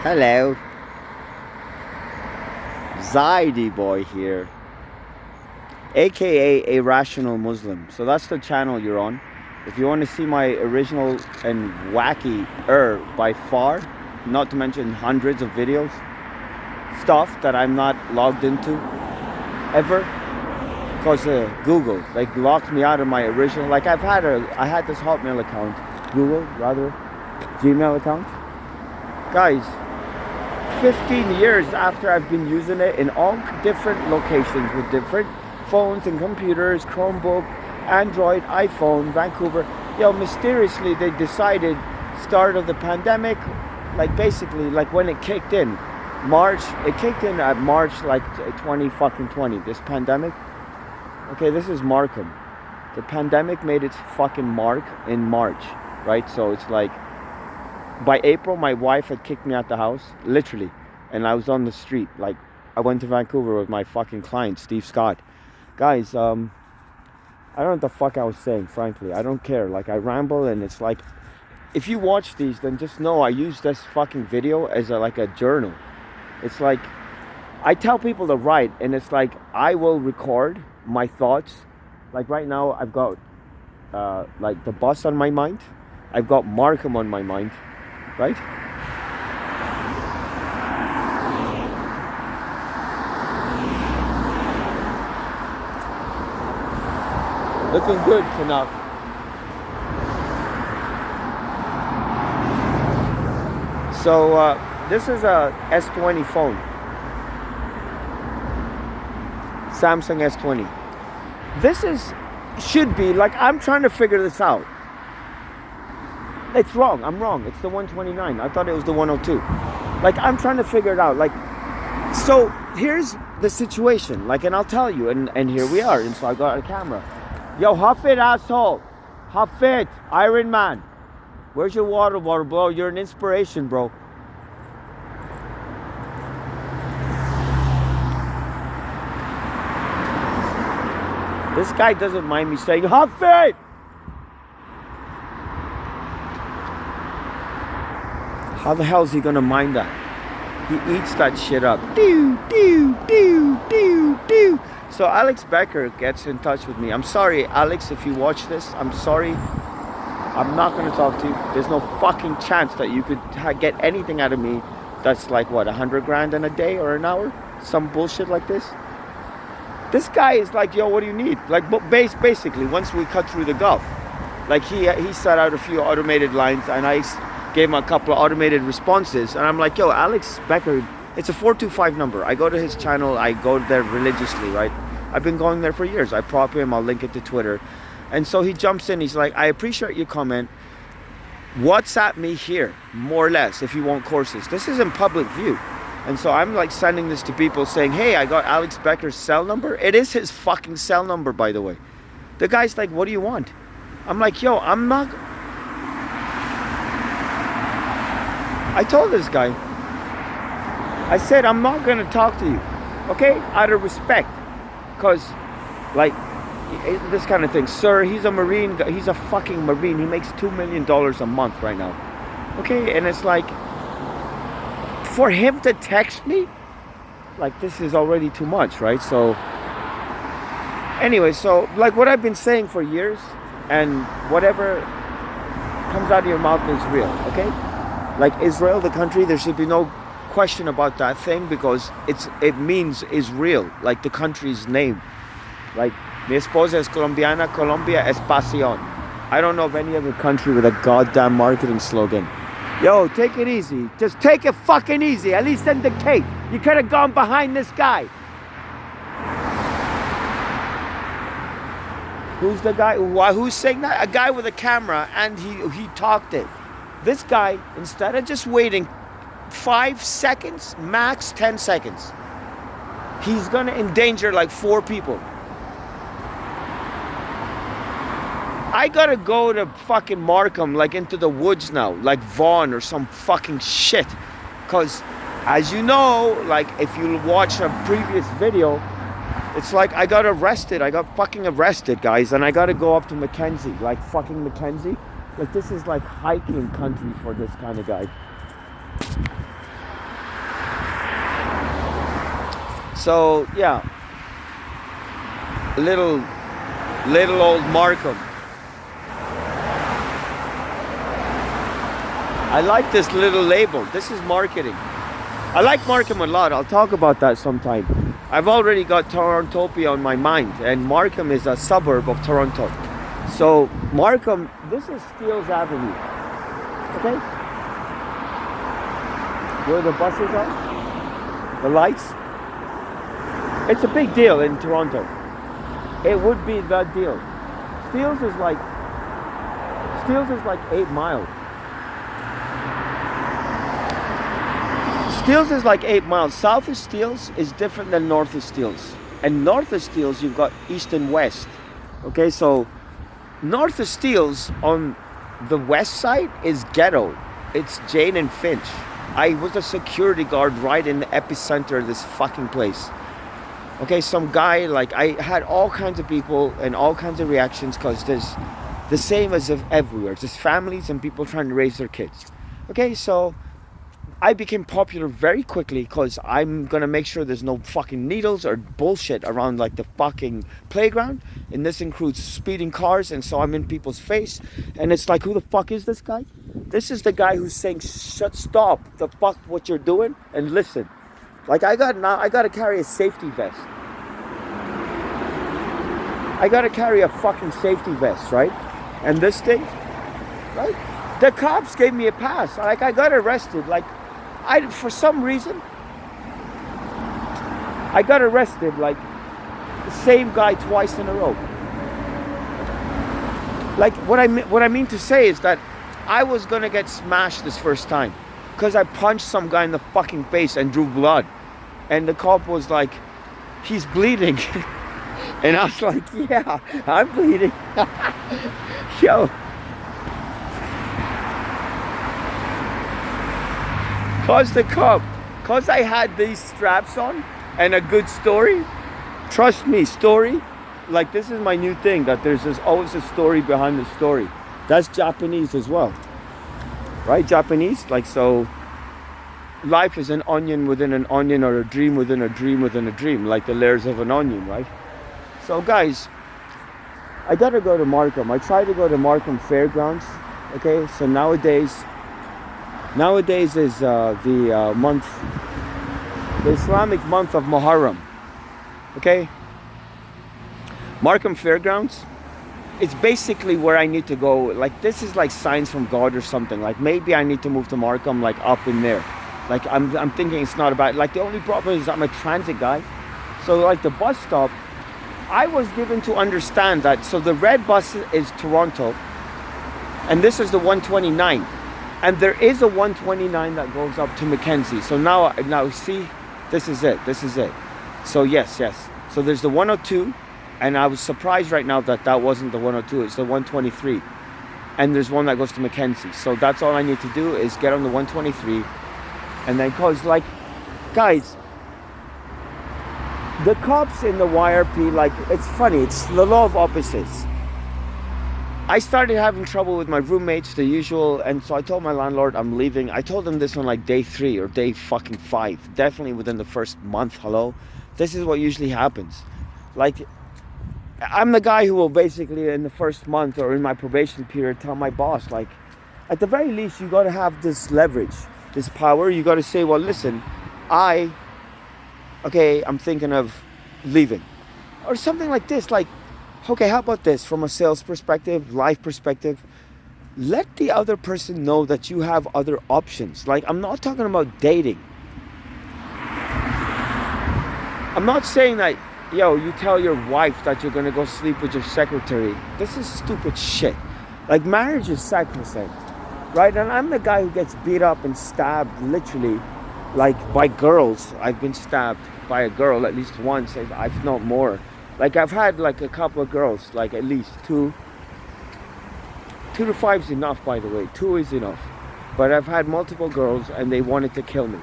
Hello, Zaidi boy here, aka Irrational Muslim. So that's the channel you're on. If you want to see my original and wacky by far, not to mention hundreds of videos, stuff that I'm not logged into ever, because Google like locked me out of my original. Like I had this Hotmail account, Google rather, Gmail account, guys. 15 years after I've been using it in all different locations with different phones and computers, Chromebook, Android, iPhone, Vancouver. Mysteriously they decided start of the pandemic, like basically like when it kicked in, March. It kicked in at March like 2020. This pandemic. Okay, this is Markham. The pandemic made its fucking mark in March, right? So it's like by April, my wife had kicked me out the house, literally, and I was on the street. Like, I went to Vancouver with my fucking client, Steve Scott. Guys, I don't know what the fuck I was saying, frankly. I don't care. Like, I ramble, and it's like, if you watch these, then just know I use this fucking video as like a journal. It's like, I tell people to write, and it's like, I will record my thoughts. Like, right now, I've got, like, the bus on my mind. I've got Markham on my mind. Right? Looking good, Canuck. So this is a S20 phone. Samsung S20. Should be, like, I'm trying to figure this out. It's wrong. I'm wrong. It's the 129. I thought it was the 102. Like, I'm trying to figure it out. Like, so here's the situation. Like, and I'll tell you. And here we are. And so I got a camera. Yo, huff it, asshole. Huff it. Iron Man. Where's your water bottle, bro? You're an inspiration, bro. This guy doesn't mind me saying, huff it. How the hell is he gonna mind that? He eats that shit up. Do. So Alex Becker gets in touch with me. I'm sorry, Alex, if you watch this. I'm sorry. I'm not gonna talk to you. There's no fucking chance that you could get anything out of me that's like, what, 100 grand in a day or an hour? Some bullshit like this. This guy is like, yo, what do you need? Like, basically, once we cut through the Gulf, like he set out a few automated lines, and I gave him a couple of automated responses, and I'm like, yo, Alex Becker, it's a 425 number. I go to his channel, I go there religiously, right? I've been going there for years. I prop him, I'll link it to Twitter. And so he jumps in, he's like, I appreciate your comment. WhatsApp me here, more or less, if you want courses. This is in public view. And so I'm like sending this to people saying, hey, I got Alex Becker's cell number. It is his fucking cell number, by the way. The guy's like, what do you want? I'm like, yo, I'm not... I told this guy, I said, I'm not going to talk to you, okay? Out of respect. Because, like, this kind of thing. Sir, he's a Marine. He's a fucking Marine. He makes $2 million a month right now. Okay? And it's like, for him to text me, like, this is already too much, right? So, anyway, so, like, what I've been saying for years, and whatever comes out of your mouth is real, okay? Like Israel, the country, there should be no question about that thing, because it means Israel, like the country's name. Like, mi esposa es colombiana, Colombia es pasión. I don't know of any other country with a goddamn marketing slogan. Yo, take it easy. Just take it fucking easy. At least indicate. You could have gone behind this guy. Who's the guy? Who's saying that? A guy with a camera, and he talked it. This guy, instead of just waiting 5 seconds, max 10 seconds, he's gonna endanger like 4 people. I gotta go to fucking Markham, like into the woods now, like Vaughan or some fucking shit. Cause, as you know, like if you watch a previous video, it's like I got arrested. I got fucking arrested, guys, and I gotta go up to Mackenzie, like fucking Mackenzie. Like, this is like hiking country for this kind of guy. So yeah, little old Markham. I like this little label. This is marketing. I like Markham a lot. I'll talk about that sometime. I've already got Torontopia on my mind, and Markham is a suburb of Toronto. So Markham, this is Steeles Avenue. Okay? Where the buses are, the lights. It's a big deal in Toronto. It would be that deal. Steeles is like 8 miles. Steeles is like 8 miles. South of Steeles is different than north of Steeles. And north of Steeles, you've got east and west. Okay, so north of Steeles on the west side is ghetto. It's Jane and Finch. I was a security guard right in the epicenter of this fucking place. Okay, some guy, like, I had all kinds of people and all kinds of reactions because there's the same as of everywhere. There's families and people trying to raise their kids. Okay, so I became popular very quickly because I'm going to make sure there's no fucking needles or bullshit around like the fucking playground. And this includes speeding cars, and so I'm in people's face. And it's like, who the fuck is this guy? This is the guy who's saying, stop the fuck what you're doing and listen. Like I got to carry a safety vest. I got to carry a fucking safety vest, right? And this thing, right? The cops gave me a pass. Like I got arrested. Like for some reason, I got arrested like the same guy twice in a row. Like what I mean to say is that I was gonna get smashed this first time because I punched some guy in the fucking face and drew blood, and the cop was like, "He's bleeding," and I was like, "Yeah, I'm bleeding." Yo. Cause I had these straps on and a good story. Trust me, story. Like this is my new thing, that there's always a story behind the story. That's Japanese as well, right? Japanese, like so. Life is an onion within an onion, or a dream within a dream within a dream, like the layers of an onion, right? So guys, I gotta go to Markham. I try to go to Markham Fairgrounds. Okay, so nowadays is the Islamic month of Muharram. Okay? Markham Fairgrounds, it's basically where I need to go. Like this is like signs from God or something. Like maybe I need to move to Markham, like up in there. Like I'm thinking it's not about, like the only problem is I'm a transit guy. So like the bus stop, I was given to understand that, so the red bus is Toronto, and this is the 129. And there is a 129 that goes up to Mackenzie. So now see, this is it. So yes. So there's the 102, and I was surprised right now that wasn't the 102. It's the 123, and there's one that goes to Mackenzie. So that's all I need to do is get on the 123, and then cause like, guys, the cops in the YRP, like it's funny. It's the law of opposites. I started having trouble with my roommates, the usual, and so I told my landlord I'm leaving. I told him this on like day 3 or day fucking 5, definitely within the first month. Hello, this is what usually happens. Like, I'm the guy who will basically in the first month or in my probation period tell my boss, like, at the very least you got to have this leverage, this power. You got to say, well, listen, I'm thinking of leaving, or something like this, like. Okay, how about this? From a sales perspective, life perspective, let the other person know that you have other options. Like, I'm not talking about dating. I'm not saying that, you tell your wife that you're going to go sleep with your secretary. This is stupid shit. Like, marriage is sacrosanct, right? And I'm the guy who gets beat up and stabbed, literally, like, by girls. I've been stabbed by a girl at least once, if not more. Like I've had like a couple of girls, like at least 2 to 5 is enough, by the way. 2 is enough. But I've had multiple girls and they wanted to kill me,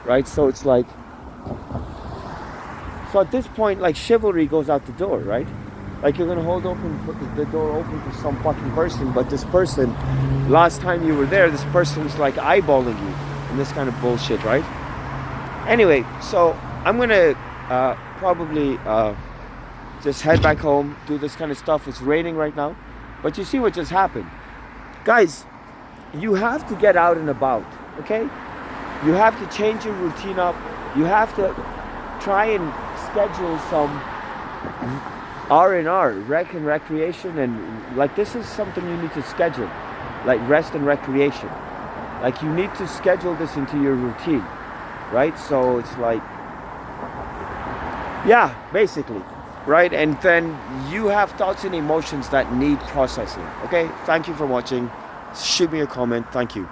right? So it's like, so at this point, like chivalry goes out the door, right? Like you're gonna hold the door open for some fucking person, but this person, last time you were there, this person's like eyeballing you and this kind of bullshit, right? Anyway, so I'm gonna probably just head back home, do this kind of stuff. It's raining right now, but you see what just happened, guys. You have to get out and about, okay? You have to change your routine up. You have to try and schedule some R&R, rec and recreation, and like this is something you need to schedule, like rest and recreation. Like you need to schedule this into your routine, right? So it's like, yeah, basically, right? And then you have thoughts and emotions that need processing, okay? Thank you for watching. Shoot me a comment. Thank you.